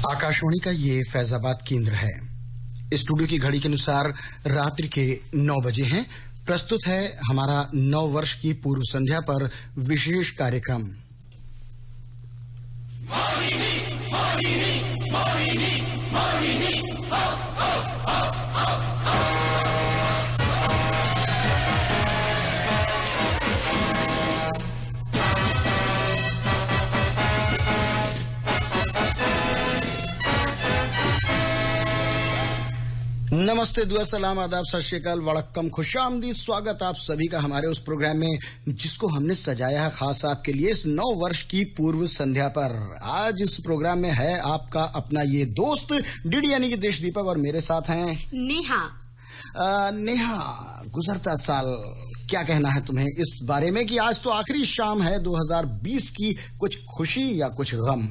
आकाशवाणी का ये फैजाबाद केंद्र है। स्टूडियो की घड़ी के अनुसार रात्रि के 9 बजे हैं। प्रस्तुत है हमारा 9 वर्ष की पूर्व संध्या पर विशेष कार्यक्रम। नमस्ते, दुआ सलाम, आदाब, सत श्री अकाल, वड़क्कम, खुशामदीद। स्वागत आप सभी का हमारे उस प्रोग्राम में जिसको हमने सजाया है खास आपके लिए इस 9 वर्ष की पूर्व संध्या पर। आज इस प्रोग्राम में है आपका अपना ये दोस्त डीडी यानी कि देश दीपक, और मेरे साथ हैं नेहा। नेहा, गुजरता साल क्या कहना है तुम्हें इस बारे में कि आज तो आखिरी शाम है 2020 की, कुछ खुशी या कुछ गम?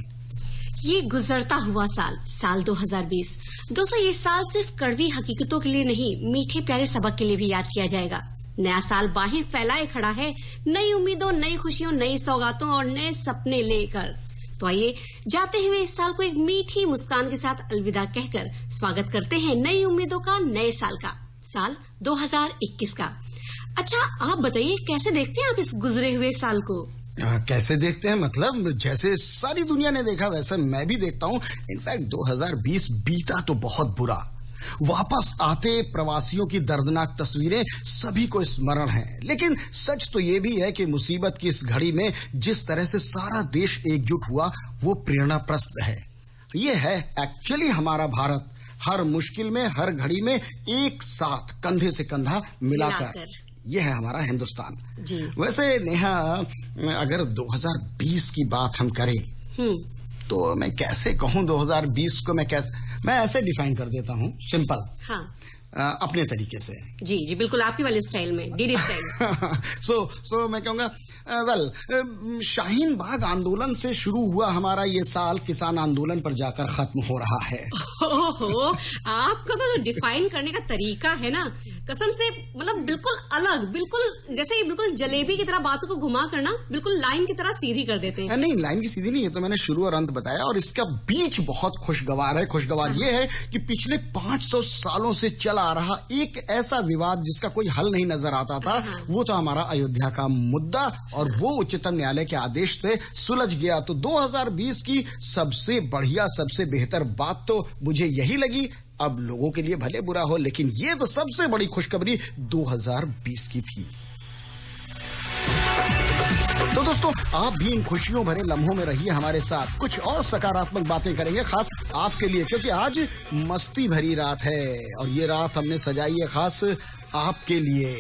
ये गुजरता हुआ साल 2020 दोस्तों, ये साल सिर्फ कड़वी हकीकतों के लिए नहीं, मीठे प्यारे सबक के लिए भी याद किया जाएगा। नया साल बाहें फैलाए खड़ा है, नई उम्मीदों, नई खुशियों, नई सौगातों और नए सपने लेकर। तो आइए जाते हुए इस साल को एक मीठी मुस्कान के साथ अलविदा कहकर स्वागत करते हैं नई उम्मीदों का, नए साल का, साल 2021 का। अच्छा, आप बताइए कैसे देखते हैं आप इस गुजरे हुए साल को? कैसे देखते हैं मतलब जैसे सारी दुनिया ने देखा वैसे मैं भी देखता हूँ। इनफैक्ट 2020 बीता तो बहुत बुरा। वापस आते प्रवासियों की दर्दनाक तस्वीरें सभी को स्मरण हैं। लेकिन सच तो ये भी है कि मुसीबत की इस घड़ी में जिस तरह से सारा देश एकजुट हुआ वो प्रेरणाप्रद है। ये है एक्चुअली हमारा भारत, हर मुश्किल में, हर घड़ी में एक साथ कंधे से कंधा मिलाकर। ये है हमारा हिंदुस्तान जी। वैसे नेहा, अगर 2020 की बात हम करें तो मैं कैसे कहूँ 2020 को, मैं ऐसे डिफाइन कर देता हूँ, सिंपल। हाँ। अपने तरीके से। जी जी, बिल्कुल आपकी वाले स्टाइल में, डीडी स्टाइल। सो मैं कहूँगा शाहीन बाग आंदोलन से शुरू हुआ हमारा ये साल किसान आंदोलन पर जाकर खत्म हो रहा है। ओहो, आपका तो जो डिफाइन करने का तरीका है ना, कसम से मतलब बिल्कुल अलग, बिल्कुल जैसे बिल्कुल जलेबी की तरह बातों को घुमा करना, बिल्कुल लाइन की तरह सीधी कर देते हैं। नहीं, लाइन की सीधी नहीं है, तो मैंने शुरू और अंत बताया, और इसका बीच बहुत खुशगवार है। खुशगवार ये है कि पिछले 500 सालों से चला आ रहा एक ऐसा विवाद जिसका कोई हल नहीं नजर आता था, वो था हमारा अयोध्या का मुद्दा, और वो उच्चतम न्यायालय के आदेश से सुलझ गया। तो 2020 की सबसे बढ़िया, सबसे बेहतर बात तो मुझे यही लगी। अब लोगों के लिए भले बुरा हो, लेकिन ये तो सबसे बड़ी खुशखबरी 2020 की थी। तो दोस्तों, आप भी इन खुशियों भरे लम्हों में रहिए हमारे साथ। कुछ और सकारात्मक बातें करेंगे खास आपके लिए, क्योंकि आज मस्ती भरी रात है और ये रात हमने सजाई है खास आपके लिए।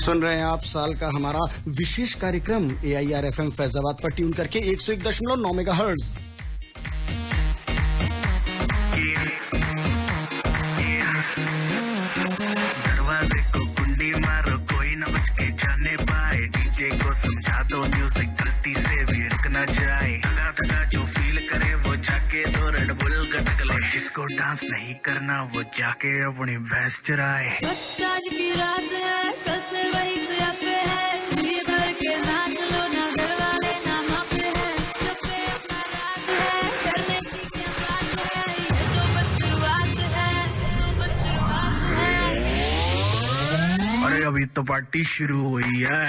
सुन रहे हैं आप साल का हमारा विशेष कार्यक्रम AIR FM फैजाबाद पर ट्यून करके 101.9 मेगाहर्ट्ज। दरवाजे को कुंडी मारो, कोई न बच के जाने पाए। डीजे को समझा दो म्यूजिक गलती से भी रुक न जाए। थका थका जो फील करे वो जाके दो रेड बुल गटक ले। जिसको डांस नहीं करना वो जाके अपनी भैंस चराए। आज की रात है, सबसे वही पे है, ये भर के नाच लो ना, घर वाले ना मापे हैं, सबसे अपना राज है, करने की क्या बात है, ये तो बस शुरुआत है, ये तो बस शुरुआत है। अरे अभी तो पार्टी शुरू हुई है।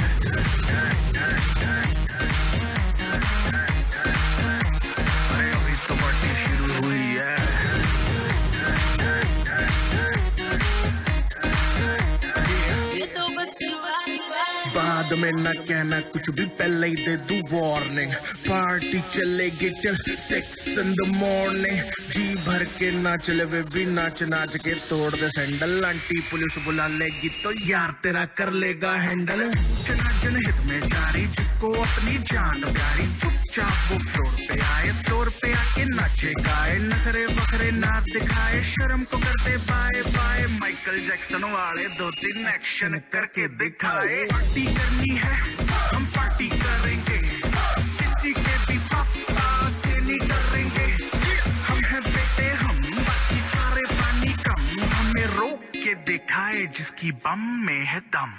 में ना कहना कुछ भी, पहले ही दे दूं वार्निंग। पार्टी चलेगी टिल 6 in the morning। जी भर के नाच ले वे भी, नाच नाच के तोड़ दे सैंडल। आंटी पुलिस बुला लेगी तो यार तेरा कर लेगा हैंडल। जना जनहित में जारी, जिसको अपनी जान प्यारी, चुपचाप वो फ्लोर पे आए, फ्लोर पे आके नाचे गाए, नखरे बखरे ना दिखाए, शर्म को करते बाय बाय। माइकल जैक्सन वाले 2-3 एक्शन करके दिखाए। पार्टी करनी है हम पार्टी करेंगे, किसी के भी पापा से नहीं डरेंगे। हम हैं बेटे हम, बाकी सारे पानी कम, हमें रोक के दिखाए जिसकी बम में है दम।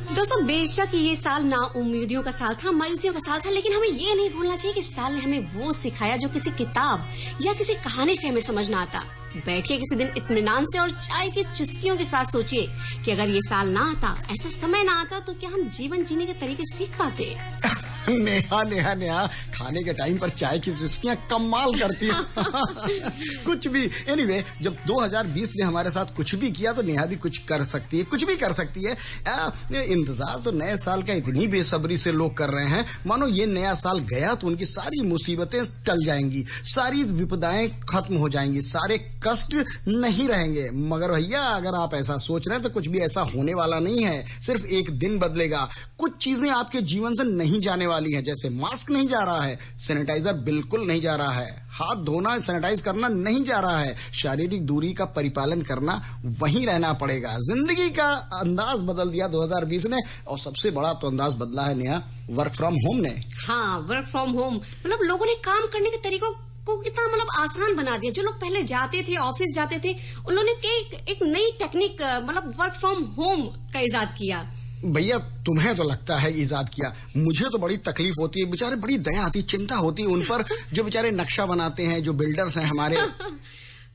दोस्तों, बेशक ये साल ना उम्मीदियों का साल था, मायूसियों का साल था, लेकिन हमें ये नहीं भूलना चाहिए कि साल ने हमें वो सिखाया जो किसी किताब या किसी कहानी से हमें समझ ना आता। बैठिए किसी दिन इत्मीनान से और चाय की चुस्कियों के साथ सोचिए कि अगर ये साल ना आता, ऐसा समय ना आता, तो क्या हम जीवन जीने के तरीके सीख पाते? नेहा नेहा नेहा, खाने के टाइम पर चाय की चुस्कियां कमाल करती हैं। कुछ भी। एनीवे, जब 2020 ने हमारे साथ कुछ भी किया तो नेहा भी कुछ कर सकती है, कुछ भी कर सकती है। इंतजार तो नए साल का इतनी बेसब्री से लोग कर रहे हैं मानो ये नया साल गया तो उनकी सारी मुसीबतें टल जाएंगी, सारी विपदाएं खत्म हो जाएंगी, सारे कष्ट नहीं रहेंगे। मगर भैया, अगर आप ऐसा सोच रहे हैं तो कुछ भी ऐसा होने वाला नहीं है। सिर्फ एक दिन बदलेगा, कुछ चीजें आपके जीवन से नहीं जाने वाली हैं। जैसे मास्क नहीं जा रहा है, सैनिटाइजर बिल्कुल नहीं जा रहा है, हाथ धोना सैनिटाइज करना नहीं जा रहा है, शारीरिक दूरी का परिपालन करना वहीं रहना पड़ेगा। जिंदगी का अंदाज बदल दिया 2020 ने, और सबसे बड़ा तो अंदाज बदला है नेहा वर्क फ्रॉम होम ने। हाँ, वर्क फ्रॉम होम मतलब लोगों ने काम करने के तरीकों को कितना मतलब आसान बना दिया। जो लोग पहले जाते थे, ऑफिस जाते थे, उन्होंने एक नई टेक्निक मतलब वर्क फ्रॉम होम का इजाद किया। भैया, तुम्हें तो लगता है इजाद किया, मुझे तो बड़ी तकलीफ होती है। बेचारे बड़ी दया आती, चिंता होती है उन पर जो बेचारे नक्शा बनाते हैं, जो बिल्डर्स हैं हमारे।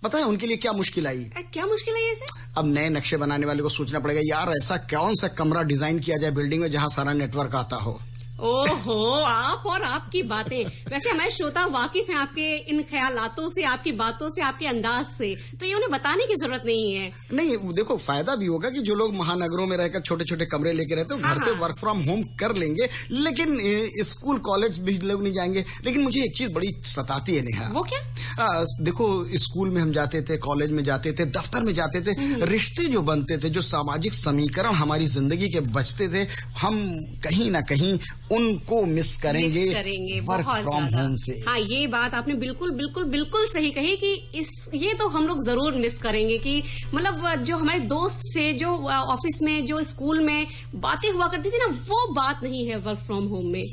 पता है उनके लिए क्या मुश्किल आई? क्या मुश्किल है ऐसे? अब नए नक्शे बनाने वाले को सोचना पड़ेगा, यार ऐसा कौन सा कमरा डिजाइन किया जाए बिल्डिंग में जहां सारा नेटवर्क आता हो। ओहो, आप और आपकी बातें। वैसे हमारे श्रोता वाकिफ हैं आपके इन ख्यालातों से, आपकी बातों से, आपके अंदाज से, तो ये उन्हें बताने की जरूरत नहीं है। नहीं, देखो फायदा भी होगा कि जो लोग महानगरों में रहकर छोटे छोटे कमरे लेके रहते हैं, घर से वर्क फ्रॉम होम कर लेंगे। लेकिन स्कूल कॉलेज भी लोग नहीं जाएंगे। लेकिन मुझे एक चीज बड़ी सताती है नेहा। वो क्या? देखो, स्कूल में हम जाते थे, कॉलेज में जाते थे, दफ्तर में जाते थे, रिश्ते जो बनते थे, जो सामाजिक समीकरण हमारी जिंदगी के बचते थे, हम कहीं ना कहीं उनको मिस करेंगे वर्क फ्रॉम होम से। हाँ, ये बात आपने बिल्कुल बिल्कुल बिल्कुल सही कही कि ये तो हम लोग जरूर मिस करेंगे कि मतलब जो हमारे दोस्त से, जो ऑफिस में, जो स्कूल में बातें हुआ करती थी ना, वो बात नहीं है वर्क फ्रॉम होम में।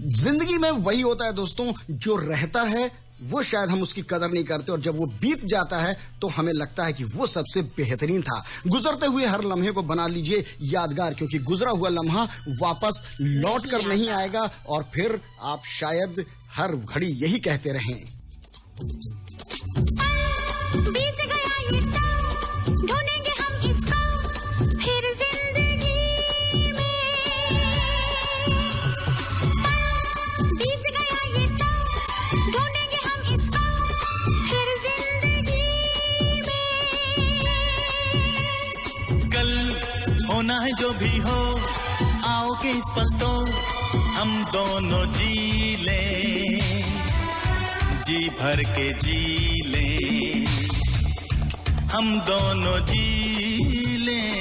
जिंदगी में वही होता है दोस्तों, जो रहता है वो शायद हम उसकी कदर नहीं करते, और जब वो बीत जाता है तो हमें लगता है कि वो सबसे बेहतरीन था। गुजरते हुए हर लम्हे को बना लीजिए यादगार, क्योंकि गुजरा हुआ लम्हा वापस लौट कर नहीं आएगा, और फिर आप शायद हर घड़ी यही कहते रहें, बीत गया ये तो ढूंढेंगे हम इसको फिर जिंदगी में। बीत गया ये तो ढूंढेंगे हम इसको फिर जिंदगी में। कल होना है जो भी हो, आओ के इस पल तो हम दोनों जी लें, जी भर के जी लें, हम दोनों जी लें,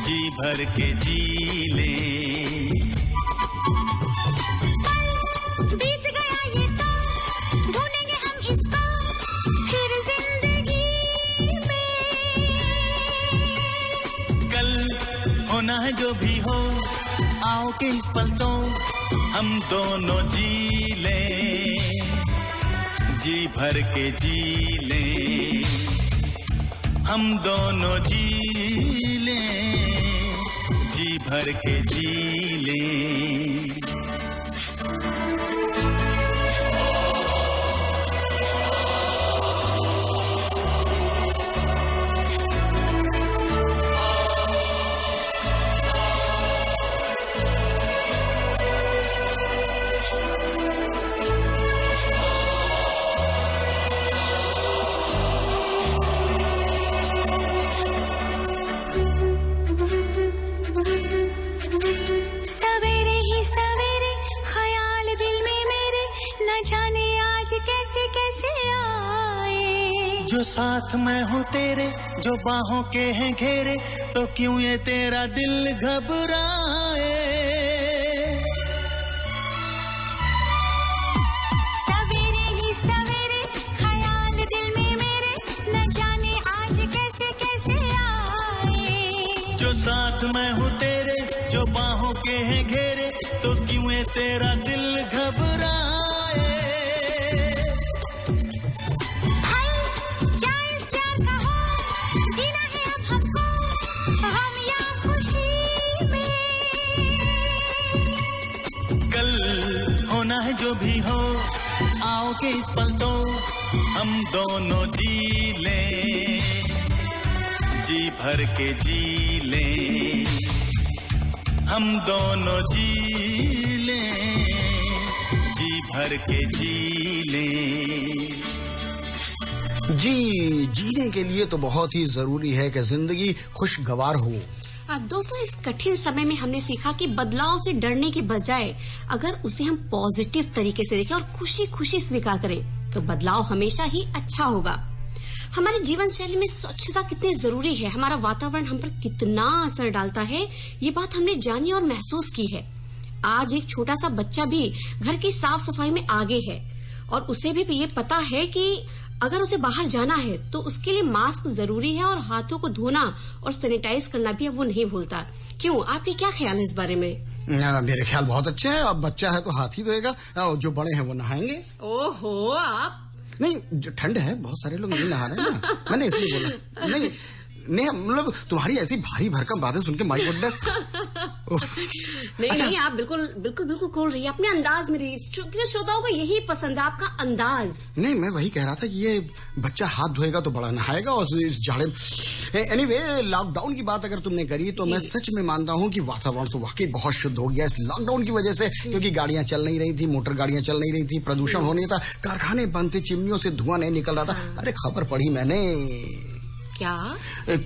जी भर के जी लें। बीत गया ये तो ढूंढेंगे हम इसको फिर जिंदगी में। कल होना है जो भी हो, आओ के इस पल तो हम दोनों जी लें, जी भर के जी लें, हम दोनों जी लें, जी भर के जी लें। जो साथ मैं हूँ तेरे, जो बाहों के हैं घेरे, तो क्यों ये तेरा दिल घबराए। सवेरे ही सवेरे ख्याल दिल में मेरे, न जाने आज कैसे कैसे आए। जो साथ मैं हूँ तेरे, जो बाहों के हैं घेरे, तो क्यों ये तेरा दिल घबराए। जो भी हो आओ के इस पल तो हम दोनों जी लें, जी भर के जी लें, हम दोनों जी लें, जी भर के जी लें। जी, जीने के लिए तो बहुत ही जरूरी है कि जिंदगी खुशगवार हो। दोस्तों, इस कठिन समय में हमने सीखा कि बदलाव से डरने के बजाय अगर उसे हम पॉजिटिव तरीके से देखें और खुशी खुशी स्वीकार करें तो बदलाव हमेशा ही अच्छा होगा। हमारे जीवन शैली में स्वच्छता कितनी जरूरी है, हमारा वातावरण हम पर कितना असर डालता है, ये बात हमने जानी और महसूस की है। आज एक छोटा सा बच्चा भी घर की साफ सफाई में आगे है और उसे भी ये पता है कि अगर उसे बाहर जाना है तो उसके लिए मास्क जरूरी है और हाथों को धोना और सैनिटाइज करना भी अब वो नहीं भूलता। क्यों, आपके क्या ख्याल है इस बारे में? मेरे ख्याल बहुत अच्छे हैं। अब बच्चा है तो हाथ ही धोएगा, जो बड़े हैं वो नहाएंगे। ओहो, आप नहीं, जो ठंड है बहुत सारे लोग नहीं नहा रहे हैं ना, मैंने इसलिए बोला। नहीं नहीं, मतलब तुम्हारी ऐसी भारी भरकम बातें सुन के माय गुडनेस। नहीं, आप बिल्कुल खोल रही है अपने अंदाज में रही। श्रोताओं को यही पसंद है, आपका अंदाज। नहीं, मैं वही कह रहा था कि ये बच्चा हाथ धोएगा तो बड़ा नहाएगा और इस जाड़े। एनीवे, लॉकडाउन की बात अगर तुमने करी तो मैं सच में मानता हूँ कि वातावरण तो वाकई बहुत शुद्ध हो गया इस लॉकडाउन की वजह से, क्योंकि गाड़ियां चल नहीं रही थी, मोटर गाड़ियां चल नहीं रही थी, प्रदूषण हो नहीं था, कारखाने बंद थे, चिमनियों से धुआं नहीं निकल रहा था। अरे खबर पढ़ी मैंने, क्या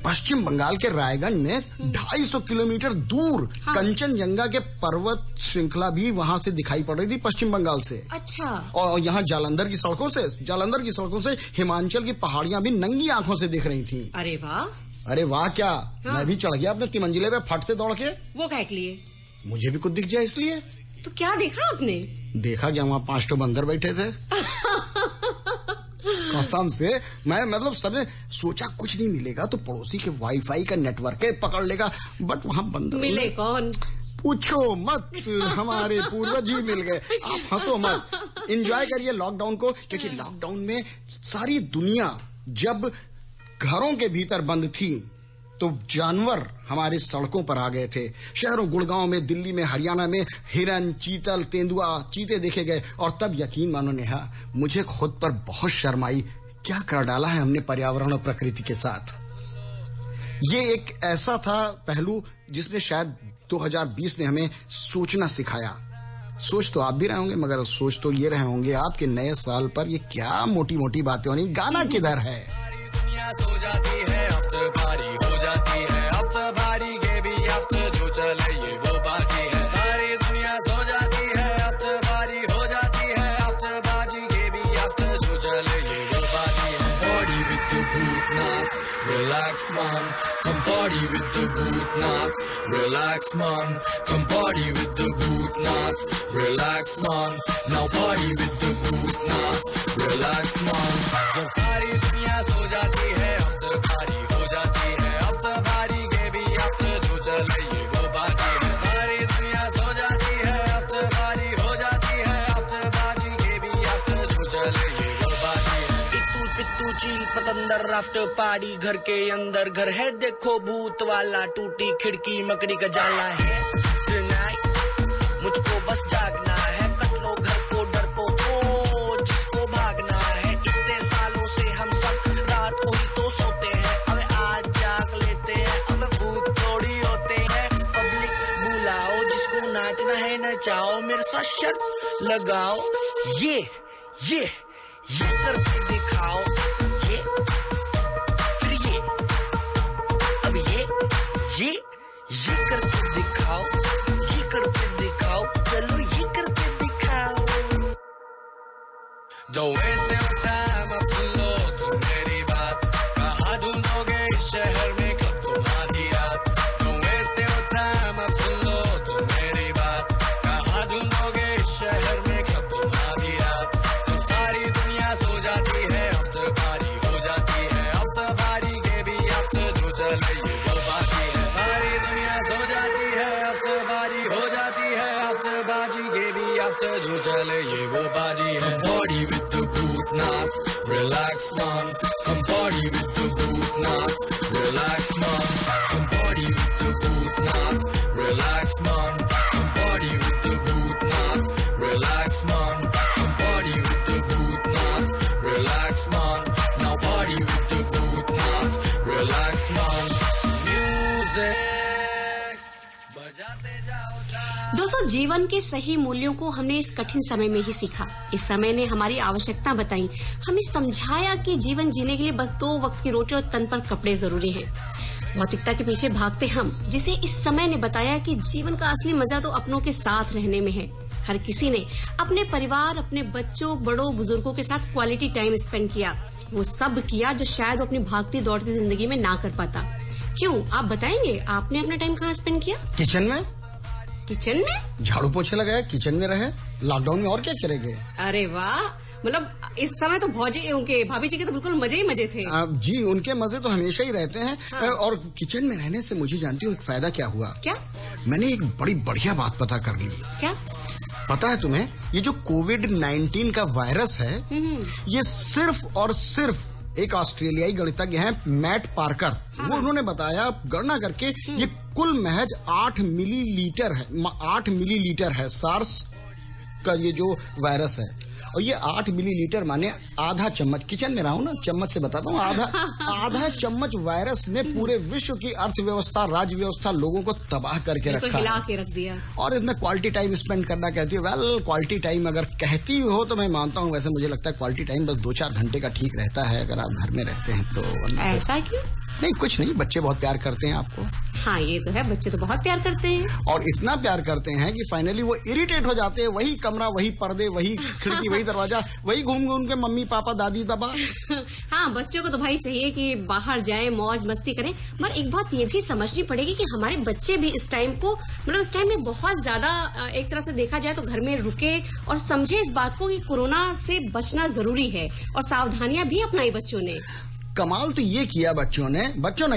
पश्चिम बंगाल के रायगंज में 250 किलोमीटर दूर कंचनजंगा के पर्वत श्रृंखला भी वहां से दिखाई पड़ रही थी, पश्चिम बंगाल से। अच्छा। और यहाँ जालंधर की सड़कों से हिमाचल की पहाड़ियां भी नंगी आंखों से दिख रही थी। अरे वाह। अरे वाह क्या, मैं भी चढ़ गया अपने 3 मंजिले पे फट से दौड़ के। वो क्या के लिए? मुझे भी कुछ दिख जाए इसलिए। तो क्या देखा आपने? देखा क्या, वहाँ 5 तो बंदर बैठे थे। कसम से, मैं मतलब सबने सोचा कुछ नहीं मिलेगा तो पड़ोसी के वाईफाई का नेटवर्क पकड़ लेगा, बट वहाँ बंदर मिले। कौन? पूछो मत, हमारे पूर्वज ही मिल गए। आप हंसो मत, एंजॉय करिए लॉकडाउन को, क्योंकि लॉकडाउन में सारी दुनिया जब घरों के भीतर बंद थी तो जानवर हमारे सड़कों पर आ गए थे। शहरों, गुड़गांव में, दिल्ली में, हरियाणा में हिरन, चीतल, तेंदुआ, चीते देखे गए। और तब यकीन मानो नेहा, मुझे खुद पर बहुत शर्म आई। क्या कर डाला है हमने पर्यावरण और प्रकृति के साथ। ये एक ऐसा था पहलू जिसने शायद 2020 ने हमें सोचना सिखाया। सोच तो आप भी रहे होंगे, मगर सोच तो ये रहे होंगे आपके नए साल पर ये क्या मोटी मोटी बातें होनी। गाना किधर है? सो जाती है, आफ्टर पार्टी हो जाती है, आफ्टर पार्टी के भी आफ्टर जो चले ये वो बाकी है। सारी दुनिया सो जाती है, आफ्टर पार्टी हो जाती है, आफ्टर पार्टी के भी आफ्टर जो चले ये वो बाकी है। Party with the Bhutnath, relax man, come party with the Bhutnath, relax man, come party with the Bhutnath, relax man, now party with the Bhutnath, relax man। जब सारी दुनिया सो जाती है, आफ्टर पार्टी हो जाती है, आफ्टर पार्टी के भी आफ्टर जो चले ये वो बाकी है। सारी दुनिया सो जाती है, आफ्टर पार्टी हो जाती है, आफ्टर पार्टी के भी आफ्टर जो चले ये वो बाकी है। पिट्टू पिट्टू चील पतंदर आफ्टर पार्टी, घर के अंदर घर है देखो भूत वाला, टूटी खिड़की मकड़ी का जाला है। मुझको बस जागना है, कट लो घर को डरपोको जिसको भागना है। इतने सालों से हम सब रात को ही तो सोते हैं, अब आज जाग लेते हैं, अब भूत थोड़ी होते हैं। पब्लिक बुलाओ, जिसको नाचना है नचाओ, मेरे साथ शर्त लगाओ, ये करके दिखाओ, ये फिर ये, अब ये करके दिखाओ, ये करके दिखाओ, चलो ये करके दिखाओ। Don't waste your time, I feel low, too many vibes. after जो चले ये वो बाजी है. Party with the Bhootnath, relax man. Come party with the Bhootnath, relax man. Come party with the Bhootnath, relax man. Come party with the Bhootnath, relax man. Come party with the Bhootnath, relax man. Now party with the Bhootnath, relax man. Music बजाते जाओ. दोस्तों, जीवन के सही मूल्यों को हमने इस कठिन समय में ही सीखा. इस समय ने हमारी आवश्यकता बताई, हमें समझाया कि जीवन जीने के लिए बस 2 वक्त की रोटी और तन पर कपड़े जरूरी हैं. भौतिकता के पीछे भागते हम, जिसे इस समय ने बताया कि जीवन का असली मजा तो अपनों के साथ रहने में है. हर किसी ने अपने परिवार, अपने बच्चों, बड़ों, बुजुर्गों के साथ क्वालिटी टाइम स्पेंड किया. वो सब किया जो शायद वो अपनी भागती दौड़ती जिंदगी में ना कर पाता. क्यों, आप बताएंगे आपने अपना टाइम कहाँ स्पेंड किया? किचन में. किचन में झाड़ू पोछे लगाया, किचन में रहे. लॉकडाउन में और क्या करेंगे? अरे वाह, मतलब इस समय तो भाभी जी के तो बिल्कुल मजे ही मजे थे. जी, उनके मजे तो हमेशा ही रहते हैं. हाँ. और किचन में रहने से मुझे जानती हो एक फायदा क्या हुआ? क्या? मैंने एक बड़ी बढ़िया बात पता कर ली. क्या? पता है तुम्हें, ये जो कोविड-19 का वायरस है, ये सिर्फ और सिर्फ एक ऑस्ट्रेलियाई गणितज्ञ हैं, मैट पार्कर. वो उन्होंने बताया, गणना करके ये कुल महज 8 मिलीलीटर है सार्स का ये जो वायरस है. और ये 8 मिलीलीटर माने आधा चम्मच. किचन में रहा हूं ना, चम्मच से बताता हूँ. आधा चम्मच वायरस ने पूरे विश्व की अर्थव्यवस्था, राज्य व्यवस्था, लोगों को तबाह करके रखा, हिला के रख दिया. और इसमें क्वालिटी टाइम स्पेंड करना कहती है. वेल, क्वालिटी टाइम अगर कहती हो तो मैं मानता हूँ. वैसे मुझे लगता है क्वालिटी टाइम बस 2-4 घंटे का ठीक रहता है अगर आप घर में रहते हैं तो. ऐसा क्यों? नहीं, कुछ नहीं, बच्चे बहुत प्यार करते हैं आपको. हाँ, ये तो है, बच्चे तो बहुत प्यार करते हैं. और इतना प्यार करते हैं कि फाइनली वो इरिटेट हो जाते हैं. वही कमरा, वही पर्दे, वही खिड़की, वही दरवाजा, वही घूम घूम के मम्मी पापा, दादी दादा. हाँ, बच्चों को तो भाई चाहिए कि बाहर जाए, मौज मस्ती करें. पर एक बात ये भी समझनी पड़ेगी कि हमारे बच्चे भी इस टाइम को, मतलब इस टाइम में बहुत ज्यादा, एक तरह से देखा जाए तो घर में रुके और समझे इस बात को कि कोरोना से बचना जरूरी है, और सावधानियां भी अपनाई बच्चों ने. कमाल तो ये किया बच्चों ने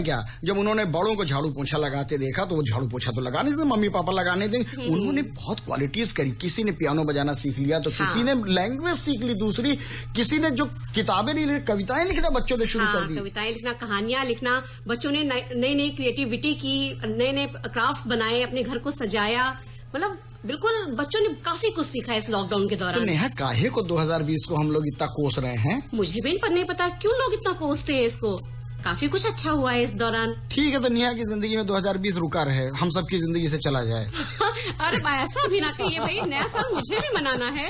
क्या, जब उन्होंने बड़ों को झाड़ू पोछा लगाते देखा तो वो झाड़ू पोछा तो लगाने थे, मम्मी पापा लगाने देंगे. उन्होंने बहुत क्वालिटीज करी. किसी ने पियानो बजाना सीख लिया, तो किसी ने लैंग्वेज सीख ली. दूसरी किसी ने जो किताबें नहीं लिखी, कविताएं लिखना बच्चों ने शुरू कर दी. कविताएं लिखना, कहानियां लिखना. बच्चों ने नई नई क्रिएटिविटी की, नए नए क्राफ्ट्स बनाए, अपने घर को सजाया. मतलब बिल्कुल बच्चों ने काफी कुछ सीखा इस लॉकडाउन के दौरान. तो नेहा, काहे को 2020 को हम लोग इतना कोस रहे हैं? मुझे भी नहीं पता क्यों लोग इतना कोसते हैं इसको. काफी कुछ अच्छा हुआ है इस दौरान. ठीक है, तो नेहा की जिंदगी में 2020 रुका रहे, हम सबकी जिंदगी से चला जाए. अरे ऐसा भी ना कहिए भाई, नया साल मुझे भी मनाना है.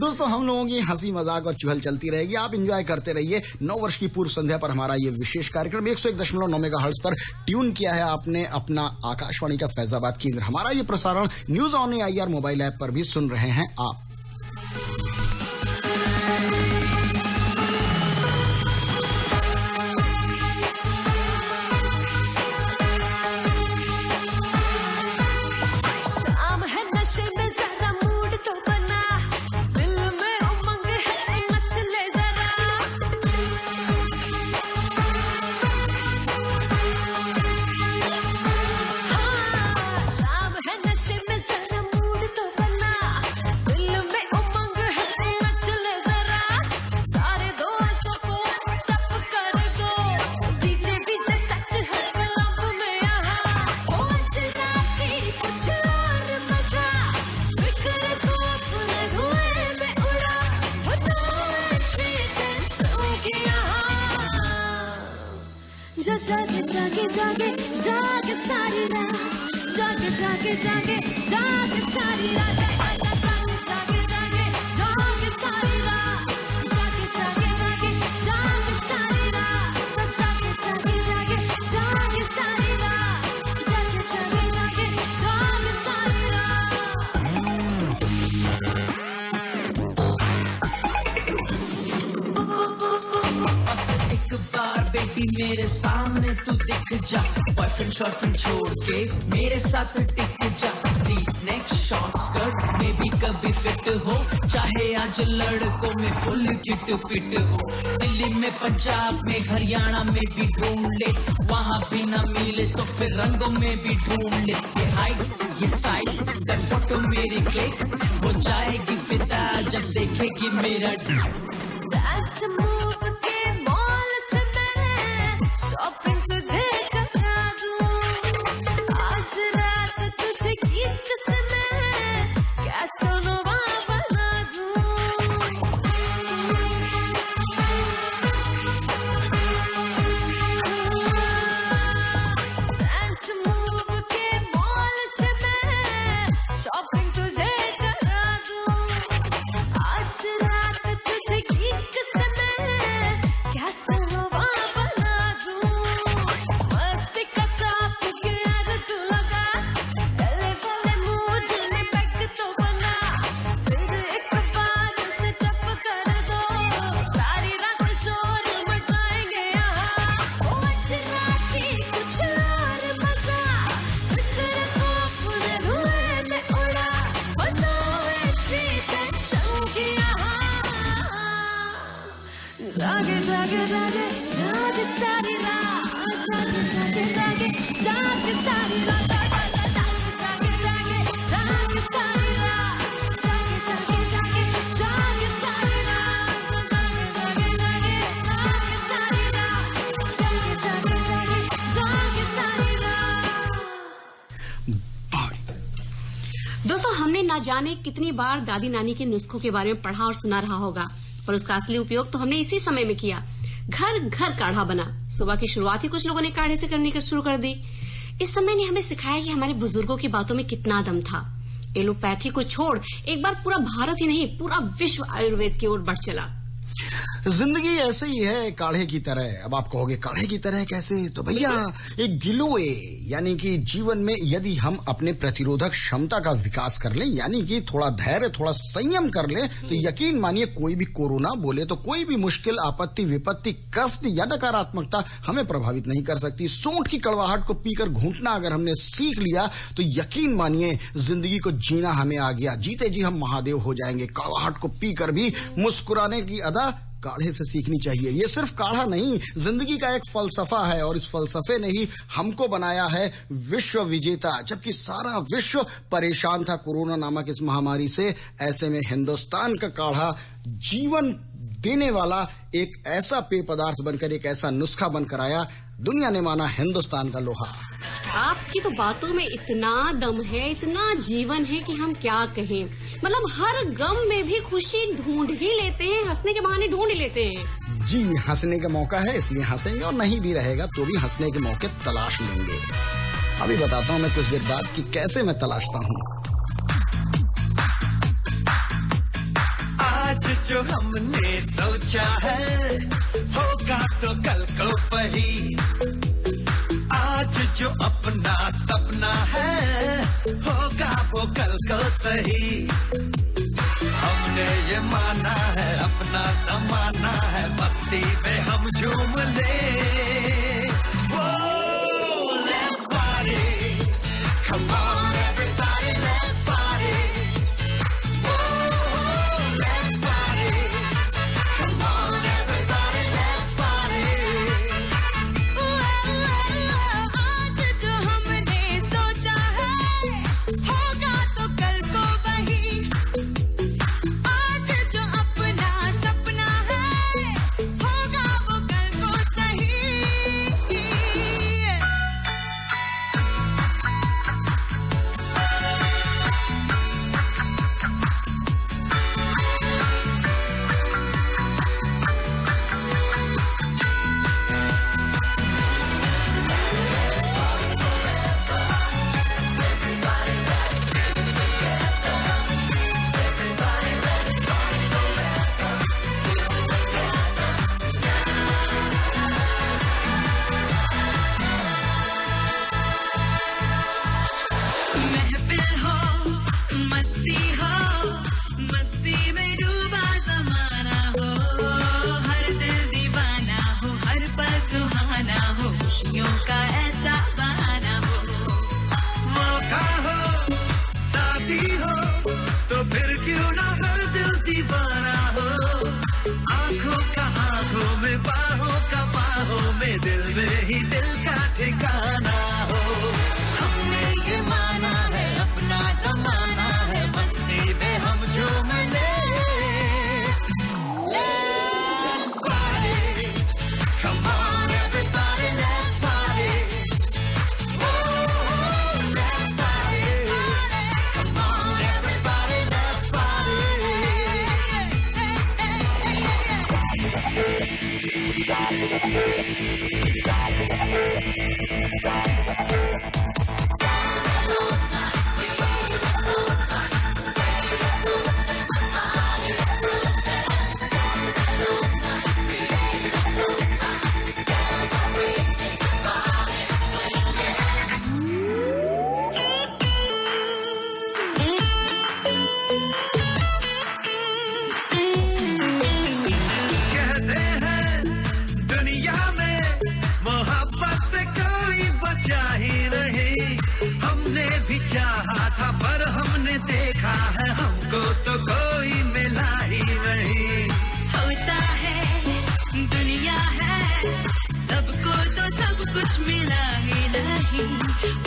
दोस्तों, हम लोगों की हंसी मजाक और चुहल चलती रहेगी. आप एंजॉय करते रहिए. 9 वर्ष की पूर्व संध्या पर हमारा ये विशेष कार्यक्रम 101.9 मेगाहर्ट्ज पर ट्यून किया है आपने अपना आकाशवाणी का फैजाबाद केंद्र. हमारा ये प्रसारण news on AIR mobile app पर भी सुन रहे हैं आप. जागे जागे जागे जागे सारी रात, जागे जागे जागे जागे सारी रात, जागे जागे जागे जागे सारी रात, जागे जागे जागे जागे सारी रात, जागे जागे जागे जागे सारी रात, जागे जागे जागे जागे सारी रात. एक बार बेटी मेरे सामने तू दिख जा, बॉयफ्रेंड शॉर्टफ्रेंड छोड़ के मेरे साथ टिक जा. नेक्स्ट शॉर्ट स्कर्ट में भी कभी फिट हो, चाहे आज लड़कों में फुल किट पिट हो. दिल्ली में, पंजाब में, हरियाणा में भी ढूंढ ले, वहाँ भी ना मिले तो फिर रंगों में भी ढूंढ ले. ये हाइट, ये स्टाइल, कर फोटो मेरी क्लिक, जाएगी फिदा जब देखेगी मेरा डांस मूव के मॉल से मैं शॉपिंग तुझे करा दूं आज रात तुझे गीत से मैं क्या सुनवा बना दूं डांस मूव के मॉल से मैं शॉपिंग तुझे करा दूं आज रात तुझे गीत से मैं क्या सुनवा बना दूं मस्ती का चाप के यार तू लगा गले वाले मूड में पैक तो बना फिर एक बार से टप कर दो सारी रात शोर मचाएंगे यहाँ आज राती कुछ और मजा फिक्र को पूरे हुए में उड़ा बनाओ ऐसी टेंशन की यहाँ जागे जागे जागे जागे सारी रात जागे जागे जागे जागे सारी रात जागे जागे जागे जागे सारी रात जागे जागे जागे जागे सारी रात जागे जागे जागे जागे सारी रात जागे जागे जागे जागे सारी रात। दोस्तों, हमने ना जाने कितनी बार दादी नानी के नुस्खों के बारे में पढ़ा और सुना रहा होगा, पर उसका असली उपयोग तो हमने इसी समय में किया। घर घर काढ़ा बना। सुबह की शुरुआत ही कुछ लोगों ने काढ़े से करने शुरू कर दी। इस समय ने हमें सिखाया कि हमारे बुजुर्गों की बातों में कितना दम था। एलोपैथी को छोड़ एक बार पूरा भारत ही नहीं, पूरा विश्व आयुर्वेद की ओर बढ़ चला। जिंदगी ऐसे ही है, काढ़े की तरह। अब आप कहोगे काढ़े की तरह कैसे? तो भैया एक गिलोय, यानी कि जीवन में यदि हम अपने प्रतिरोधक क्षमता का विकास कर लें, यानी कि थोड़ा धैर्य, थोड़ा संयम कर लें, तो यकीन मानिए कोई भी कोरोना बोले तो कोई भी मुश्किल, आपत्ति, विपत्ति, कष्ट या नकारात्मकता हमें प्रभावित नहीं कर सकती। सूंठ की कड़वाहट को पीकर घूंटना अगर हमने सीख लिया तो यकीन मानिए जिंदगी को जीना हमें आ गया। जीते जी हम महादेव हो जाएंगे। कड़वाहट को पीकर भी मुस्कुराने की अदा काढ़े से सीखनी चाहिए। ये सिर्फ काढ़ा नहीं, जिंदगी का एक फलसफा है और इस फलसफे ने ही हमको बनाया है विश्व विजेता। जबकि सारा विश्व परेशान था कोरोना नामक इस महामारी से, ऐसे में हिंदुस्तान का काढ़ा जीवन देने वाला एक ऐसा पेय पदार्थ बनकर, एक ऐसा नुस्खा बनकर आया, दुनिया ने माना हिंदुस्तान का लोहा। आपकी तो बातों में इतना दम है, इतना जीवन है कि हम क्या कहें। मतलब हर गम में भी खुशी ढूंढ ही लेते हैं, हंसने के बहाने ढूंढ ही लेते हैं। जी, हंसने का मौका है इसलिए हंसेंगे, और नहीं भी रहेगा तो भी हंसने के मौके तलाश लेंगे। अभी बताता हूँ मैं कुछ देर बाद कि कैसे मैं तलाशता हूँ। आज जो हमने सोचा है होगा तो कल को वही। आज जो अपना सपना है होगा वो कल को सही। हमने ये माना है अपना जमाना है, मस्ती में हम झूम ले। वो let's party, come on everybody, let's party. आज जो हमने सोचा है होगा तो कल को वही। आज जो अपना सपना है होगा वो कल को सही। चाहा था पर हमने देखा है हमको तो कोई मिला ही नहीं। होता है दुनिया है सबको तो सब कुछ मिला ही नहीं,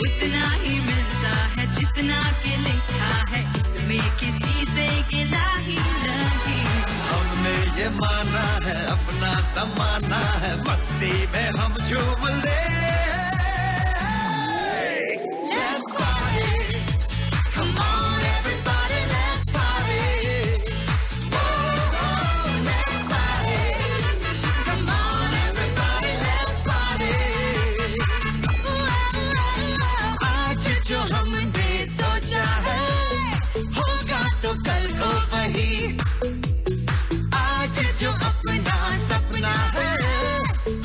उतना ही मिलता है जितना के लिखा है, इसमें किसी से गिला ही नहीं। हमने ये माना है अपना ज़माना है, मस्ती में हम झूम ले। जो अपना सपना है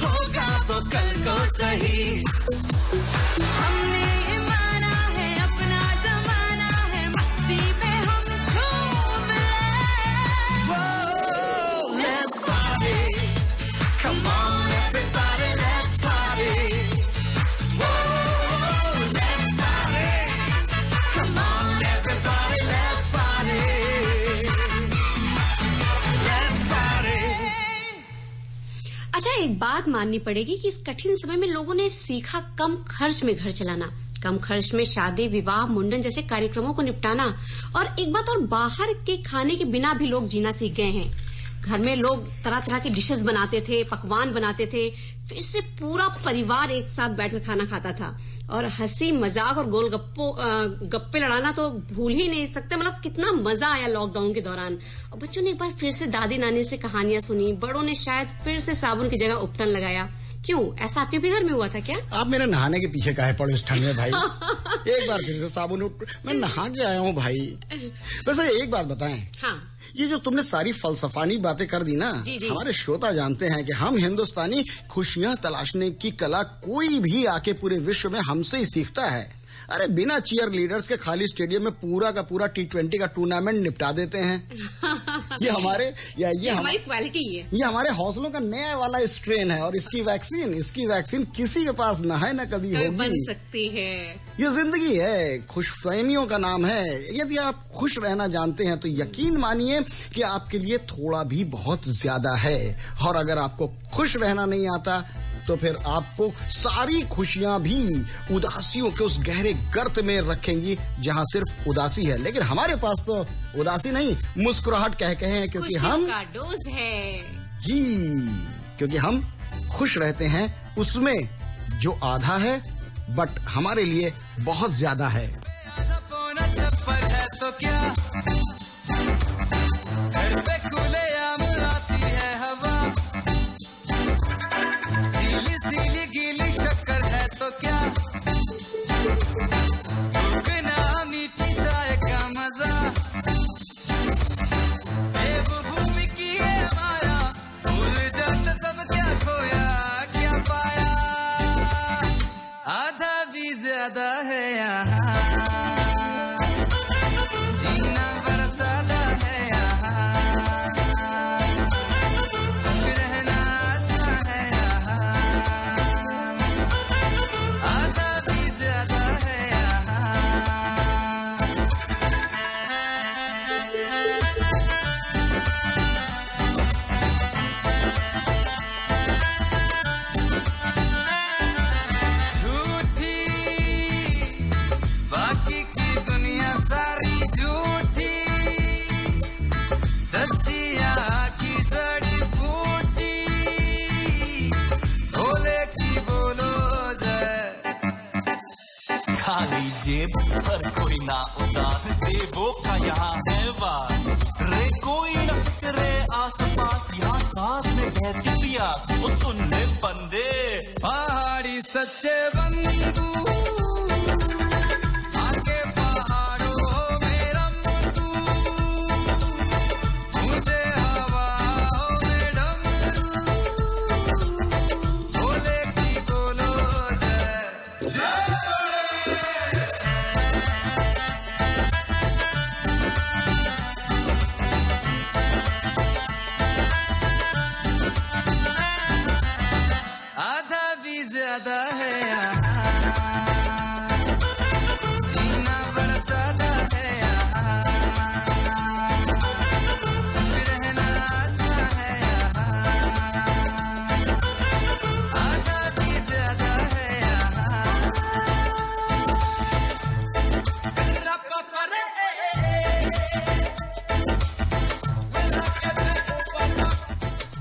होगा तो कल को सही। हमने ये माना है अपना ज़माना है, मस्ती में हम झूम ले। Let's party, come on everybody, let's party. Whoa, let's party, come on everybody, let's party. अच्छा, एक बात माननी पड़ेगी कि इस कठिन समय में लोगों ने सीखा कम खर्च में घर चलाना, कम खर्च में शादी विवाह मुंडन जैसे कार्यक्रमों को निपटाना, और एक बात और, बाहर के खाने के बिना भी लोग जीना सीख गए हैं। घर में लोग तरह तरह के डिशेस बनाते थे, पकवान बनाते थे, फिर से पूरा परिवार एक साथ बैठकर खाना खाता था, और हंसी मजाक और गप्पे लड़ाना तो भूल ही नहीं सकते। मतलब कितना मजा आया लॉकडाउन के दौरान। और बच्चों ने एक बार फिर से दादी नानी से कहानियां सुनी, बड़ों ने शायद फिर से साबुन की जगह उपटन लगाया। क्यों, ऐसा आपके भी घर में हुआ था क्या? आप मेरे नहाने के पीछे काहे पड़े इस ठंड में भाई? एक बार फिर से साबुन मैं नहा के आया हूँ भाई। वैसे एक बात बताएं, हाँ, ये जो तुमने सारी फलसफानी बातें कर दी ना, जी जी। हमारे श्रोता जानते हैं कि हम हिंदुस्तानी खुशियां तलाशने की कला कोई भी आके पूरे विश्व में हमसे ही सीखता है। अरे बिना चीयर लीडर्स के खाली स्टेडियम में पूरा का पूरा T20 का टूर्नामेंट निपटा देते हैं। ये हमारी क्वालिटी है, ये हमारे हौसलों का नया वाला स्ट्रेन है, और इसकी वैक्सीन किसी के पास न है न कभी होगी। बन सकती है। ये जिंदगी है, खुशफहमियों का नाम है। यदि आप खुश रहना जानते हैं तो यकीन मानिए कि आपके लिए थोड़ा भी बहुत ज्यादा है, और अगर आपको खुश रहना नहीं आता तो फिर आपको सारी खुशियां भी उदासियों के उस गहरे गर्त में रखेंगी जहां सिर्फ उदासी है। लेकिन हमारे पास तो उदासी नहीं, मुस्कुराहट कह हैं, क्योंकि हम का डोज है जी, क्योंकि हम खुश रहते हैं उसमें जो आधा है बट हमारे लिए बहुत ज्यादा है। है तो क्या घर पे खुले आम आती है हवा, सीली गीली शक्कर है तो क्या, ना मीठी चाय का मजा, वो भूमि की है माया, भूल जाते सब क्या खोया क्या पाया, आधा भी ज्यादा है यहाँ, जीना बड़ा सादा है यहाँ, खुश रहना आसान है यहाँ, आधा भी ज्यादा है यहाँ। झूठी बाकी की दुनिया सारी झूठी, सच्चिया की जड़ी बूटी, भोले की बोलो जय। खाली जेब पर कोई ना उदास, देवों का यहाँ है वास, रे कोई न करे आस पास, यहाँ साथ में बहती प्यास, वो सुन ले बंदे, पहाड़ी सच्चे बंधु आके पहाड़ों में रम तू मुझे हवाओं में डम बोले की बोलो जय आधा भी ज्यादा है यहाँ जीना बड़ा सादा है यहाँ रहना आसान है यहाँ आधा भी ज्यादा है यहाँ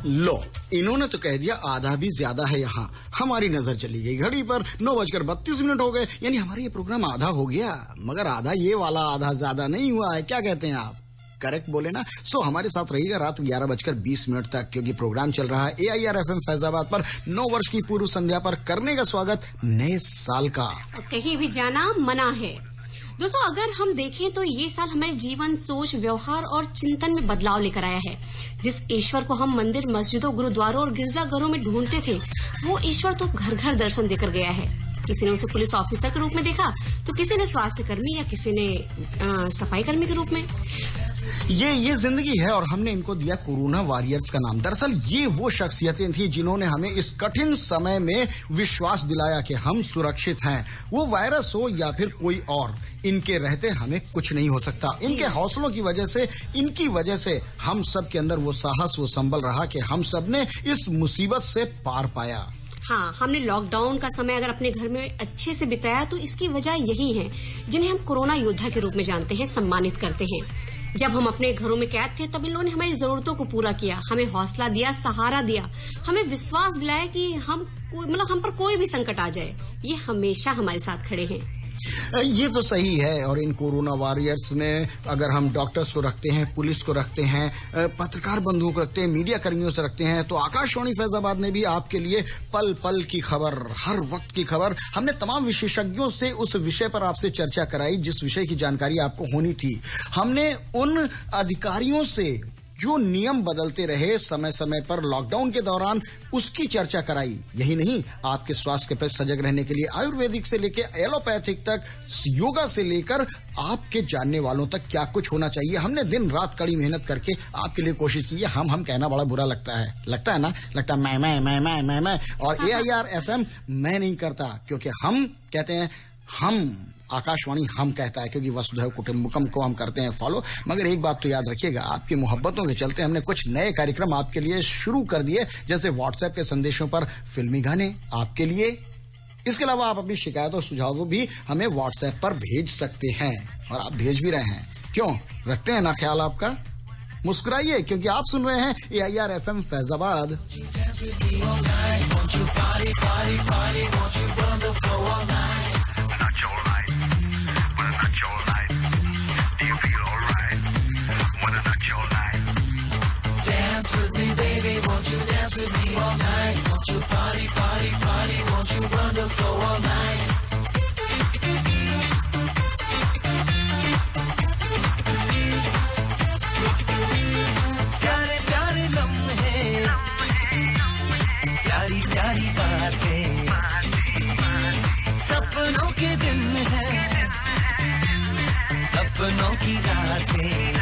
लो, इन्होंने तो कह दिया आधा भी ज्यादा है यहाँ। हमारी नजर चली गई घड़ी पर 9:32 हो गए, यानी हमारा ये प्रोग्राम आधा हो गया। मगर आधा ये वाला आधा ज्यादा नहीं हुआ है, क्या कहते हैं आप? करेक्ट बोले ना? सो हमारे साथ रहिएगा रात 11:20 तक, क्योंकि प्रोग्राम चल रहा है AIR FM फैजाबाद पर 9 वर्ष की पूर्व संध्या पर करने का स्वागत नए साल का। और कहीं भी जाना मना है। दोस्तों, अगर हम देखें तो ये साल हमारे जीवन, सोच, व्यवहार और चिंतन में बदलाव लेकर आया है। जिस ईश्वर को हम मंदिर, मस्जिदों, गुरुद्वारों और गिरजाघरों में ढूंढते थे, वो ईश्वर तो घर घर दर्शन देकर गया है। किसी ने उसे पुलिस ऑफिसर के रूप में देखा, तो किसी ने स्वास्थ्य कर्मी या किसी ने सफाई कर्मी के रूप में। ये जिंदगी है और हमने इनको दिया कोरोना वॉरियर्स का नाम। दरअसल ये वो शख्सियतें थी जिन्होंने हमें इस कठिन समय में विश्वास दिलाया कि हम सुरक्षित हैं। वो वायरस हो या फिर कोई और, इनके रहते हमें कुछ नहीं हो सकता। इनके हौसलों की वजह से, इनकी वजह से हम सब के अंदर वो साहस, वो संबल रहा कि हम सब ने इस मुसीबत से पार पाया। हाँ, हमने लॉकडाउन का समय अगर अपने घर में अच्छे से बिताया तो इसकी वजह यही है, जिन्हें हम कोरोना योद्धा के रूप में जानते हैं, सम्मानित करते हैं। जब हम अपने घरों में कैद थे तब इन लोगों ने हमारी जरूरतों को पूरा किया, हमें हौसला दिया, सहारा दिया, हमें विश्वास दिलाया कि हम पर कोई भी संकट आ जाए, ये हमेशा हमारे साथ खड़े हैं। ये तो सही है। और इन कोरोना वॉरियर्स में अगर हम डॉक्टर्स को रखते हैं, पुलिस को रखते हैं, पत्रकार बंधुओं को रखते हैं, मीडिया कर्मियों से रखते हैं, तो आकाशवाणी फैजाबाद ने भी आपके लिए पल पल की खबर, हर वक्त की खबर, हमने तमाम विशेषज्ञों से उस विषय पर आपसे चर्चा कराई जिस विषय की जानकारी आपको होनी थी। हमने उन अधिकारियों से जो नियम बदलते रहे समय समय पर लॉकडाउन के दौरान, उसकी चर्चा कराई। यही नहीं, आपके स्वास्थ्य के प्रति सजग रहने के लिए आयुर्वेदिक से लेकर एलोपैथिक तक, योगा से लेकर आपके जानने वालों तक क्या कुछ होना चाहिए, हमने दिन रात कड़ी मेहनत करके आपके लिए कोशिश की है। हम कहना बड़ा बुरा लगता है ना? लगता है मैं और AIR FM मैं नहीं करता, क्योंकि हम कहते हैं, हम आकाशवाणी हम कहता है, क्योंकि वसुधैव कुटुंबकम को हम करते हैं फॉलो। मगर एक बात तो याद रखिएगा, आपकी मोहब्बतों के चलते हमने कुछ नए कार्यक्रम आपके लिए शुरू कर दिए, जैसे व्हाट्सएप के संदेशों पर फिल्मी गाने आपके लिए। इसके अलावा आप अपनी शिकायत और सुझाव भी हमें व्हाट्सएप पर भेज सकते हैं, और आप भेज भी रहे हैं। क्यों रखते हैं ना ख्याल आपका? मुस्कुराइए, क्योंकि आप सुन रहे हैं AIR FM फैजाबाद। प्यारे प्यारे लम्हे, प्यारी प्यारी बातें, सपनों के दिन है, सपनों की रातें।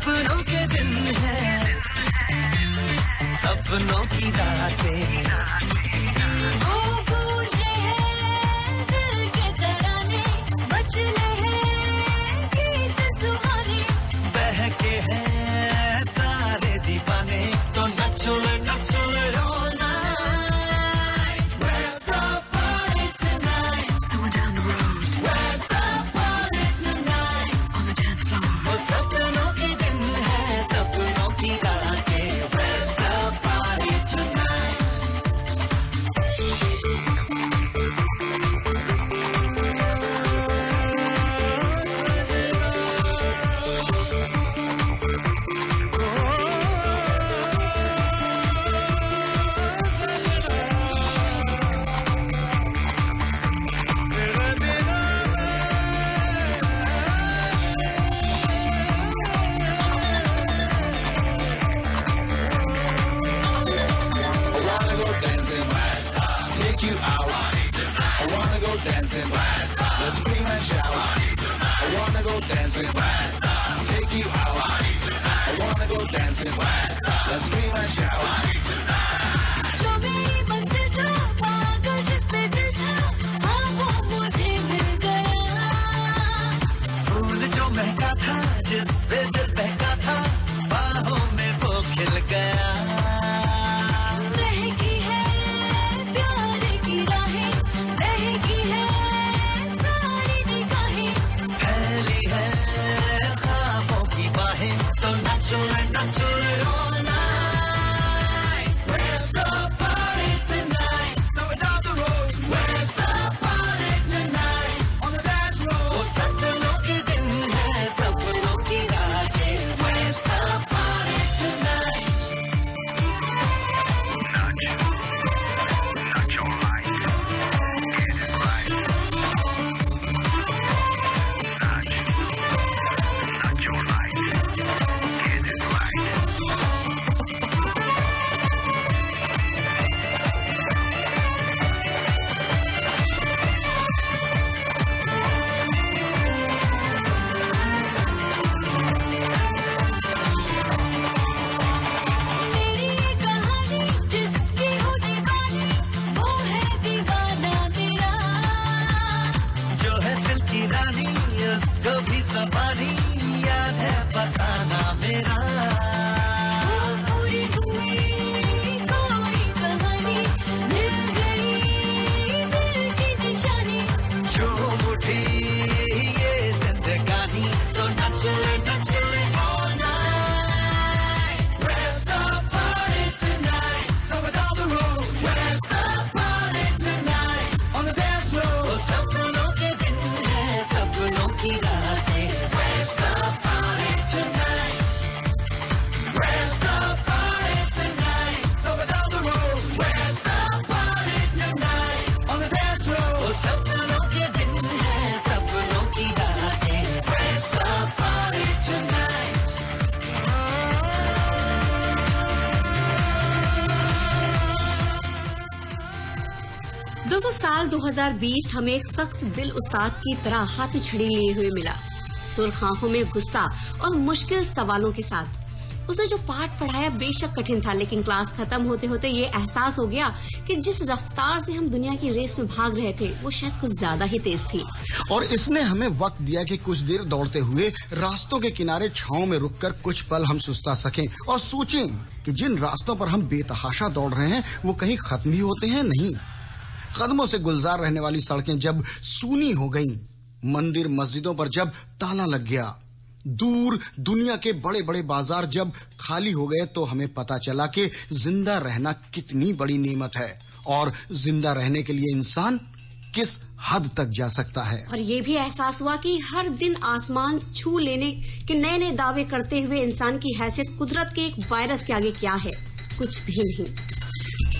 सपनों के दिन है, सपनों की रातें। ओ गूंजे हैं दिल के तराने, बजने हैं गीत सुहाने। बहके हैं सारे दीवाने, तो नचो नचो all night. Where's the party tonight? Someone down the road Where's the party tonight? on the dance floor. वो सपनों के दिन है, सपनों की रातें। Where's the party tonight? Take you out. I wanna go dancing. Let's scream and shout. I wanna go dancing. Take you out. I wanna go dancing. Let's scream and shout. जो मेरी मंजिल था, पागल जिस पे दिल था, हाँ वो मुझे मिल गया। फूल जो महका था, जिस पे दिल बहका था, बाहों में वो खिल गया। महकी है प्यार की राहें, महकी है सारी निगाहें। फैली है ख्वाबों की बाहें, तो नचो नचो all night. Where's the party tonight? Somewhere down the road. Where's the party tonight? On the dance floor. वो सपनों के दिन है, सपनों की रातें. Where's the party tonight? मेरी ये कहानी जिसकी हो दीवानी, वो है दीवाना मेरा। जो है दिल की रानी, उसको भी सवारी, याद है बताना मेरा। वो पूरी हुई कोई कहानी, मिल गई दिल की निशानी। झूम उठी ये जिंदगानी, तो नचो नचो all night. Where's the party tonight? Somewhere down the road. Where's the party tonight? On the dance floor. वो सपनों के दिन है, सपनों की रातें. Where's the party tonight? Where's the party tonight? Somewhere down the road. Where's the party tonight? On the dance floor. वो सपनों के दिन है, सपनों की रातें. Where's the party tonight? दोस्तों, साल 2020 हमें एक सख्त दिल उस्ताद की तरह हाथ में छड़ी लिए हुए मिला, सुर्ख आंखों में गुस्सा और मुश्किल सवालों के साथ। उसने जो पाठ पढ़ाया बेशक कठिन था, लेकिन क्लास खत्म होते होते ये एहसास हो गया कि जिस रफ्तार से हम दुनिया की रेस में भाग रहे थे, वो शायद कुछ ज्यादा ही तेज थी। और इसने हमें वक्त दिया कि कुछ देर दौड़ते हुए रास्तों के किनारे छांव में रुककर कुछ पल हम सुस्ता सकें और सोचें कि जिन रास्तों पर हम बेतहाशा दौड़ रहे हैं वो कहीं खत्म ही होते हैं नहीं। कदमों से गुलजार रहने वाली सड़कें जब सूनी हो गईं, मंदिर मस्जिदों पर जब ताला लग गया, दूर दुनिया के बड़े बड़े बाजार जब खाली हो गए, तो हमें पता चला कि जिंदा रहना कितनी बड़ी नेमत है और जिंदा रहने के लिए इंसान किस हद तक जा सकता है। और ये भी एहसास हुआ कि हर दिन आसमान छू लेने के नए नए दावे करते हुए इंसान की हैसियत कुदरत के एक वायरस के आगे क्या है, कुछ भी नहीं।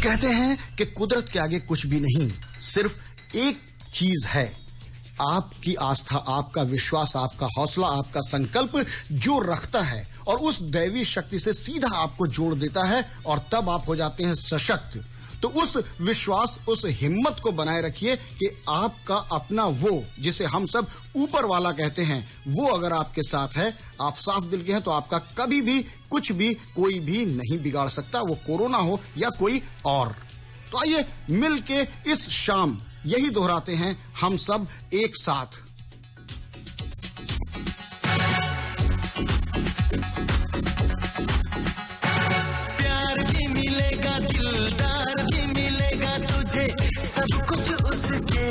कहते हैं कि कुदरत के आगे कुछ भी नहीं, सिर्फ एक चीज है, आपकी आस्था, आपका विश्वास, आपका हौसला, आपका संकल्प जो रखता है और उस दैवी शक्ति से सीधा आपको जोड़ देता है और तब आप हो जाते हैं सशक्त। तो उस विश्वास, उस हिम्मत को बनाए रखिए कि आपका अपना वो जिसे हम सब ऊपर वाला कहते हैं, वो अगर आपके साथ है, आप साफ दिल के हैं, तो आपका कभी भी कुछ भी कोई भी नहीं बिगाड़ सकता, वो कोरोना हो या कोई और। तो आइए मिल के इस शाम यही दोहराते हैं हम सब एक साथ। प्यार भी मिलेगा, दिलदार भी मिलेगा तुझे, सब कुछ उसके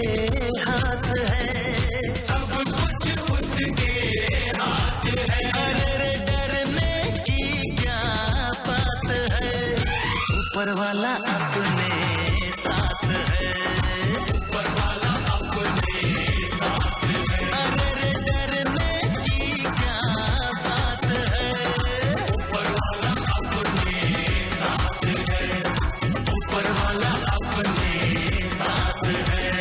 हाथ है, सब कुछ उसके हाथ है। अरे डरने की क्या बात है, ऊपर वाला अपने साथ है, ऊपर वाला अपने साथ है। अरे डरने की क्या बात है, ऊपर वाला अपने साथ है, ऊपर वाला अपने साथ है।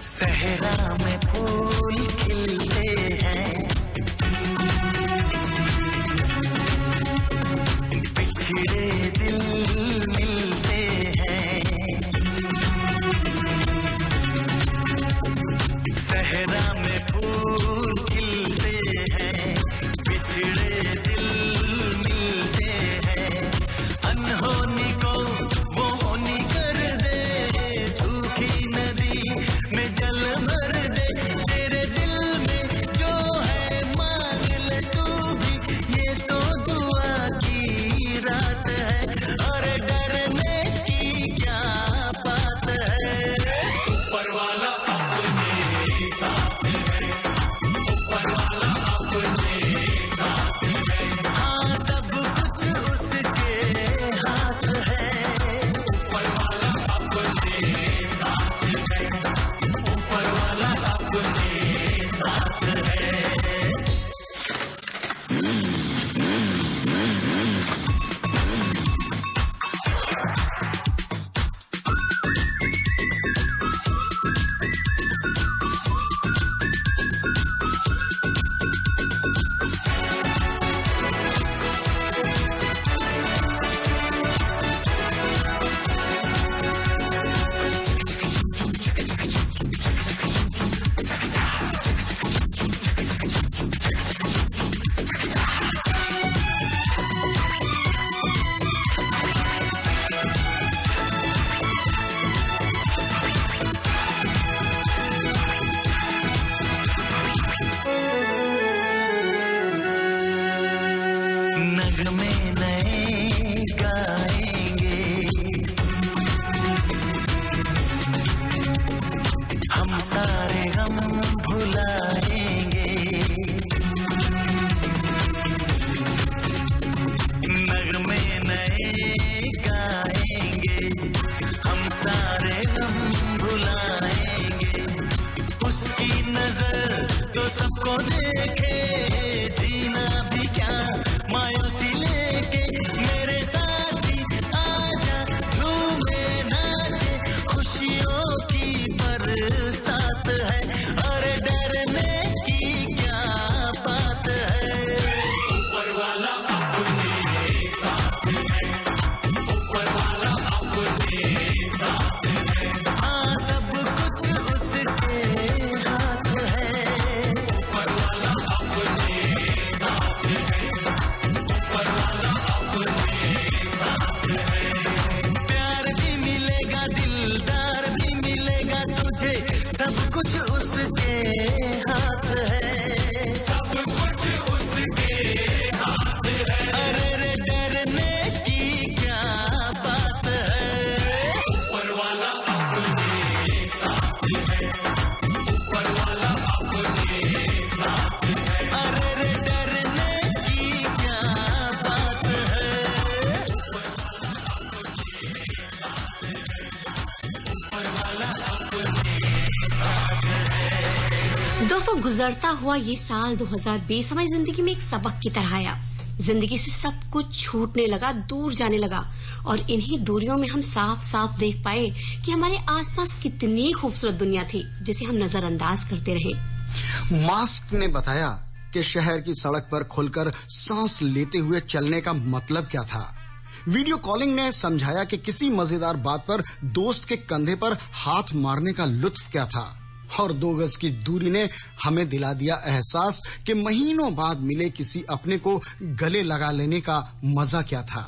सहरा में फूल खिलते हैं, बिछड़े दिल मिलते हैं। सहरा में फूल खिलते हैं, बिछड़े दिल मिलते हैं। अनहोनी को वो होनी कर दे, सूखी नदी में जल भर दे। तेरे दिल में जो है मांग ले तू भी, ये तो दुआ की रात है। और डरने की क्या बात है, ऊपर वाला अपने साथ है, ऊपर वाला अपने साथ है। हाँ सब कुछ उसके हाथ है, ऊपर वाला अपने साथ है, ऊपर वाला अपने साथ है। नगमे नए गाएंगे, हम सारे गम भुलाएंगे। नगमे नए गाएंगे, हम सारे गम भुलाएंगे। उसकी नजर तो सबको देखे, जीना भी क्या मायूसी लेके। मेरे साथी आजा झूमे नाचे, खुशियों की बरसात है। अरे डरने की क्या बात है, ऊपर वाला अपने साथ है, ऊपर वाला अपने साथ है। हाँ सब कुछ उसके हाथ है, ऊपर वाला अपने साथ है, ऊपर वाला अपने साथ है। प्यार भी मिलेगा, दिलदार भी मिलेगा तुझे, सब कुछ उसके अरे रे डरने की क्या बात है। दोस्तों, गुजरता हुआ ये साल 2020 हमारी जिंदगी में एक सबक की तरह आया। जिंदगी से सब कुछ छूटने लगा, दूर जाने लगा, और इन्हीं दूरियों में हम साफ साफ देख पाए कि हमारे आसपास कितनी खूबसूरत दुनिया थी जिसे हम नजरअंदाज करते रहे। मास्क ने बताया कि शहर की सड़क पर खुलकर सांस लेते हुए चलने का मतलब क्या था। वीडियो कॉलिंग ने समझाया कि किसी मजेदार बात पर दोस्त के कंधे पर हाथ मारने का लुत्फ क्या था। और 2 गज की दूरी ने हमें दिला दिया एहसास कि महीनों बाद मिले किसी अपने को गले लगा लेने का मजा क्या था।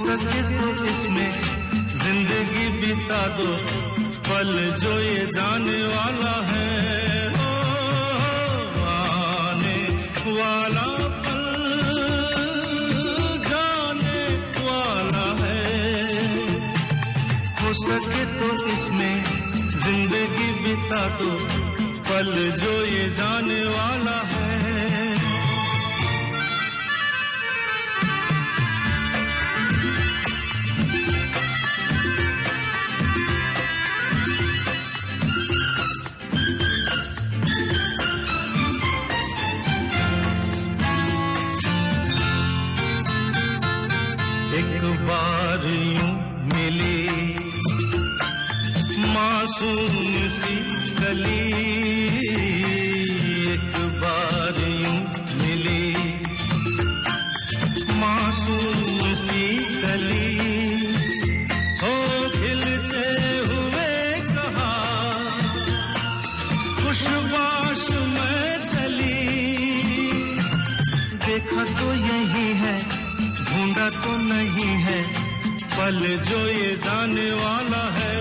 सके तो इसमें जिंदगी बिता दो, पल जो ये जाने वाला है। आने वाला पल जाने वाला है। हो सके तो इसमें जिंदगी बिता दो, पल जो ये जाने वाला है। एक बार यूं मिली मासूम सी गली, एक बार यूं मिली मासूम सी गली। हो खिलते हुए कहा खुशबाश में चली, देखा तो यही है, ढूंढा तो नहीं है, पल जो ये जाने वाला है।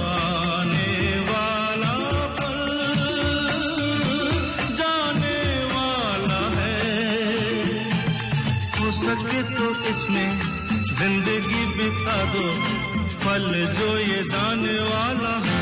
आने वाला पल जाने वाला है। हो सके तो इसमें जिंदगी बिता दो, पल जो ये जाने वाला है।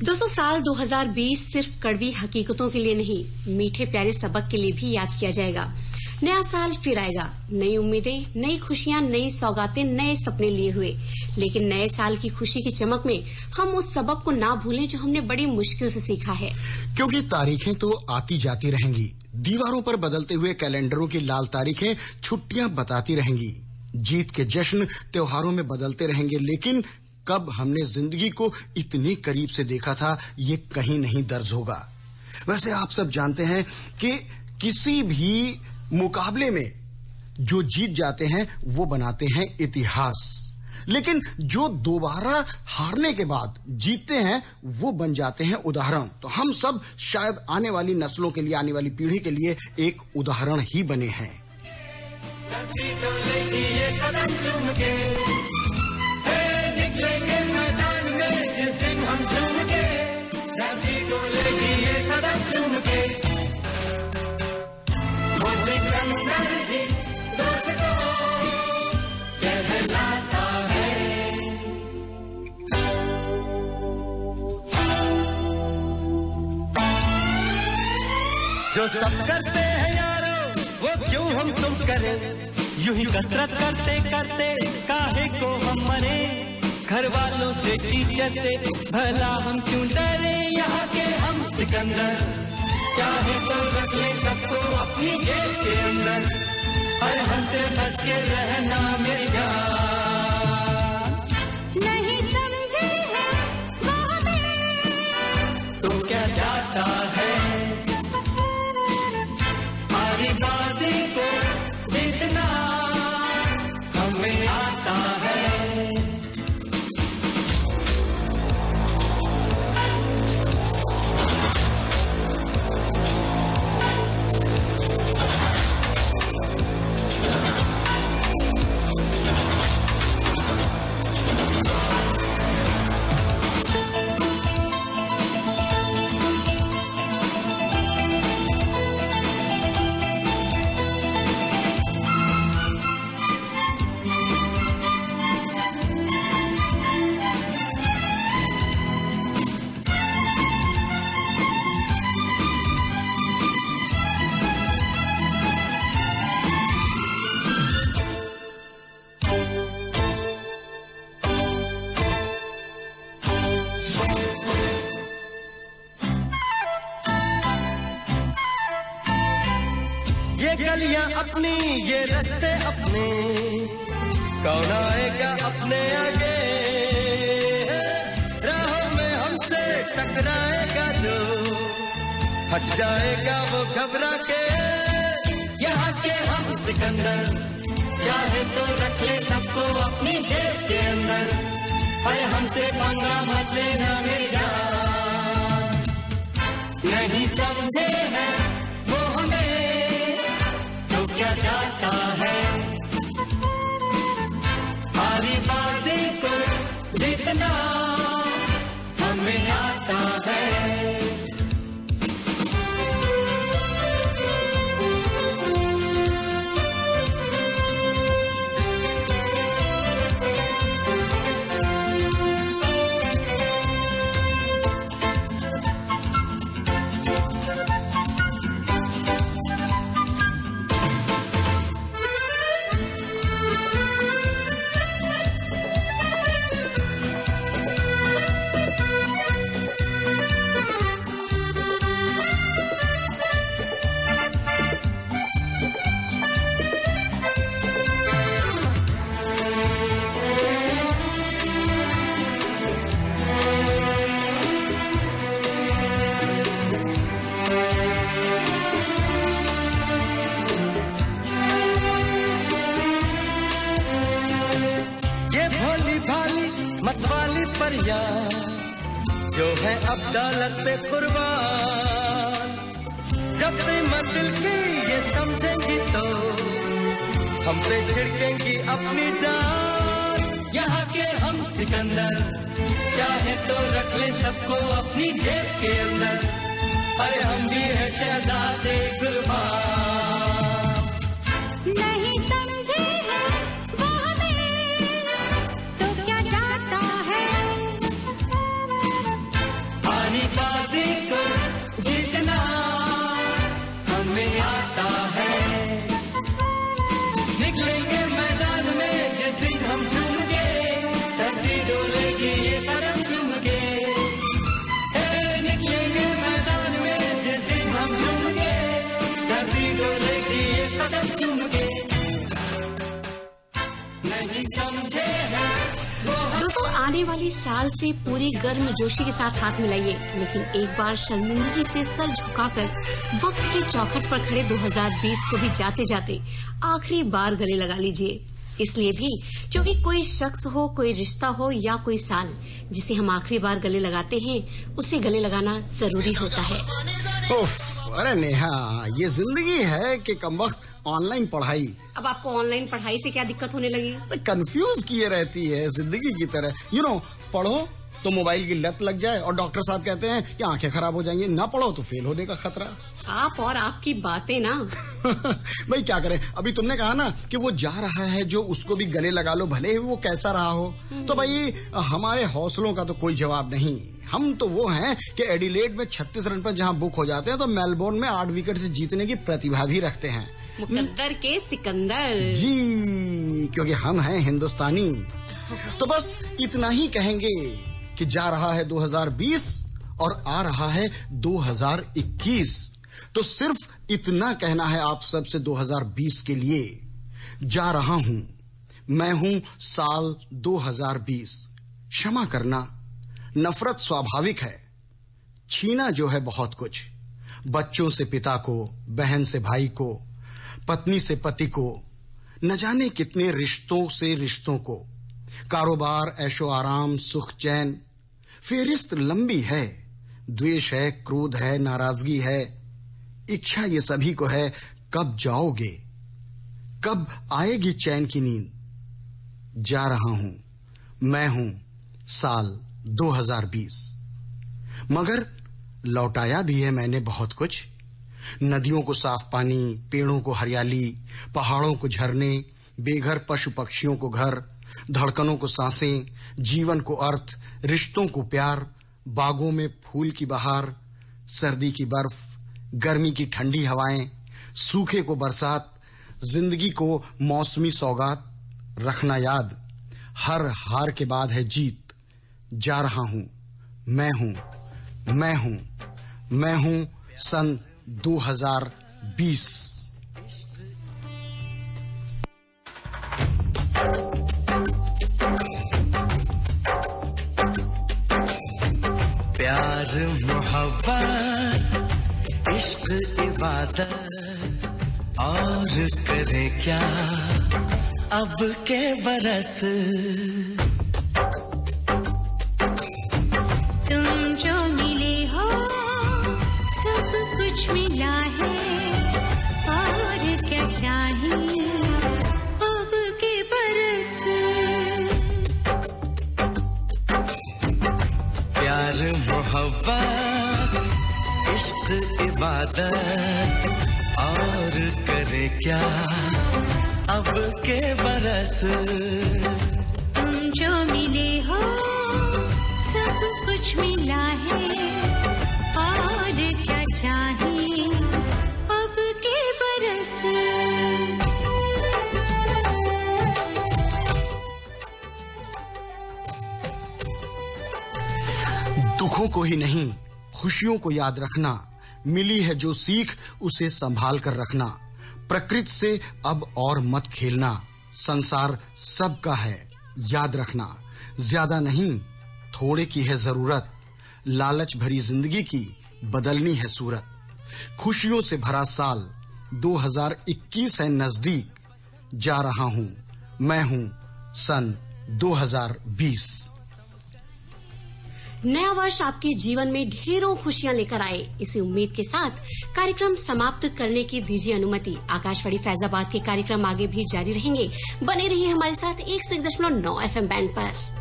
दोस्तों, साल 2020 सिर्फ कड़वी हकीकतों के लिए नहीं, मीठे प्यारे सबक के लिए भी याद किया जाएगा। नया साल फिर आएगा, नई उम्मीदें, नई खुशियां, नई सौगातें, नए सपने लिए हुए। लेकिन नए साल की खुशी की चमक में हम उस सबक को ना भूलें जो हमने बड़ी मुश्किल से सीखा है। क्योंकि तारीखें तो आती जाती रहेंगी, दीवारों पर बदलते हुए कैलेंडरों की लाल तारीखें छुट्टियां बताती रहेंगी, जीत के जश्न त्योहारों में बदलते रहेंगे, लेकिन कब हमने जिंदगी को इतनी करीब से देखा था, ये कहीं नहीं दर्ज होगा। वैसे आप सब जानते हैं कि किसी भी मुकाबले में जो जीत जाते हैं वो बनाते हैं इतिहास, लेकिन जो दोबारा हारने के बाद जीतते हैं वो बन जाते हैं उदाहरण। तो हम सब शायद आने वाली नस्लों के लिए, आने वाली पीढ़ी के लिए एक उदाहरण ही बने हैं। जिस दिन हम झूम के धरती डोलेगी ये कदम चूम के, वो सिकंदर भी दोस्त को कहलाता है। जो सब करते हैं यारो वो क्यों हम तुम करें, यूं ही कसरत करते करते काहे को हम मरे, घर वालों से टीचर से भला हम क्यों डरे। यहाँ के हम सिकंदर, चाहे तो रख ले सबको अपनी जेब के अंदर, हर हमसे बच के रहना मेरी जान। नहीं समझे है वो हमें तो क्या जाता है, हमारी बाजी को जीतना हमें आता है। गलियां अपनी ये रास्ते अपने, कौन आएगा अपने आगे, राहों में हमसे टकराएगा जो, हट जाएगा वो घबरा के। यहाँ के हम सिकंदर, चाहे तो रख ले सबको अपनी जेब के अंदर, पर हमसे पंगा मत लेना मेरी जान। नहीं समझे है वो हमें क्या जाता है, हमारी बाजी को जीतना हमें आता है। जो है अब दौलत पे कुर्बान, जब कीमत दिल की ये समझेंगी तो हम पे छिड़केंगी अपनी जान। यहाँ के हम सिकंदर, चाहे तो रख ले सबको अपनी जेब के अंदर, अरे हम भी है शहजादे कुर्बान। नहीं समझे है वो हमें तो क्या जाता है, हमारी बाजी को जीतना हमें आता है। निकलेंगे मैदान में जिस दिन हम झूम के, धरती डोलेगी ये कदम चूम के। निकलेंगे मैदान में जिस दिन हम झूम के, धरती डोलेगी ये कदम चूम के। नहीं समझे है दोस्तों, आने वाली साल से पूरी गर्मजोशी के साथ हाथ मिलाइए, लेकिन एक बार शर्मिंदगी से सर झुकाकर वक्त की चौखट पर खड़े 2020 को भी जाते जाते आखिरी बार गले लगा लीजिए। इसलिए भी क्योंकि कोई शख्स हो, कोई रिश्ता हो या कोई साल जिसे हम आखिरी बार गले लगाते हैं, उसे गले लगाना जरूरी होता है। अरे नेहा, ये जिंदगी है कि कमबख्त ऑनलाइन पढ़ाई। अब आपको ऑनलाइन पढ़ाई से क्या दिक्कत होने लगी? कंफ्यूज किए रहती है जिंदगी की तरह। पढ़ो तो मोबाइल की लत लग जाए और डॉक्टर साहब कहते हैं कि आंखें खराब हो जाएंगी, ना पढ़ो तो फेल होने का खतरा। आप और आपकी बातें ना। भाई क्या करें, अभी तुमने कहा ना कि वो जा रहा है जो उसको भी गले लगा लो, भले ही वो कैसा रहा हो। तो भाई हमारे हौसलों का तो कोई जवाब नहीं। हम तो वो हैं कि एडिलेड में 36 रन पर जहां बुक हो जाते हैं, तो मेलबोर्न में 8 विकेट से जीतने की प्रतिभा भी रखते हैं। मुकद्दर के सिकंदर। जी, क्योंकि हम हैं हिंदुस्तानी। तो बस इतना ही कहेंगे कि जा रहा है 2020 और आ रहा है 2021। तो सिर्फ इतना कहना है आप सबसे 2020 के लिए। जा रहा हूं, मैं हूं साल 2020। क्षमा करना, नफरत स्वाभाविक है, छीना जो है बहुत कुछ। बच्चों से पिता को, बहन से भाई को, पत्नी से पति को, न जाने कितने रिश्तों से रिश्तों को। कारोबार, ऐशो आराम, सुख चैन, फेरिस्त लंबी है। द्वेष है, क्रोध है, नाराजगी है, इच्छा ये सभी को है। कब जाओगे, कब आएगी चैन की नींद। जा रहा हूं, मैं हूं साल 2020। मगर लौटाया भी है मैंने बहुत कुछ। नदियों को साफ पानी, पेड़ों को हरियाली, पहाड़ों को झरने, बेघर पशु पक्षियों को घर, धड़कनों को सांसें, जीवन को अर्थ, रिश्तों को प्यार, बागों में फूल की बहार, सर्दी की बर्फ, गर्मी की ठंडी हवाएं, सूखे को बरसात, जिंदगी को मौसमी सौगात। रखना याद, हर हार के बाद है जीत। जा रहा हूं, मैं हूं, मैं हूं, मैं हूं सन 2020। प्यार मोहब्बत इश्क इबादत और करे क्या अब के बरस। तुम जो मिले हो सब कुछ मिला है, और क्या चाहिए अब के बरस। प्यार मोहब्बत इश्क इबादत और करे क्या अब के बरस। तुम जो मिले हो सब कुछ मिला है, और क्या चाहिए अब के बरस। दुखों को ही नहीं, खुशियों को याद रखना। मिली है जो सीख, उसे संभाल कर रखना। प्रकृति से अब और मत खेलना। संसार सबका है, याद रखना। ज्यादा नहीं, थोड़े की है जरूरत। लालच भरी जिंदगी की बदलनी है सूरत। खुशियों से भरा साल 2021 है नजदीक। जा रहा हूं, मैं हूं सन 2020। नया वर्ष आपके जीवन में ढेरों खुशियां लेकर आए, इसी उम्मीद के साथ कार्यक्रम समाप्त करने की दीजिए अनुमति। आकाशवाणी फैजाबाद के कार्यक्रम आगे भी जारी रहेंगे। बने रहिए हमारे साथ 101.9 FM बैंड पर।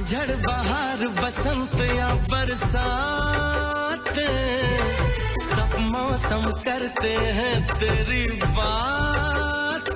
झड़ बहार बसंत या बरसात, सब मौसम करते हैं तेरी बात।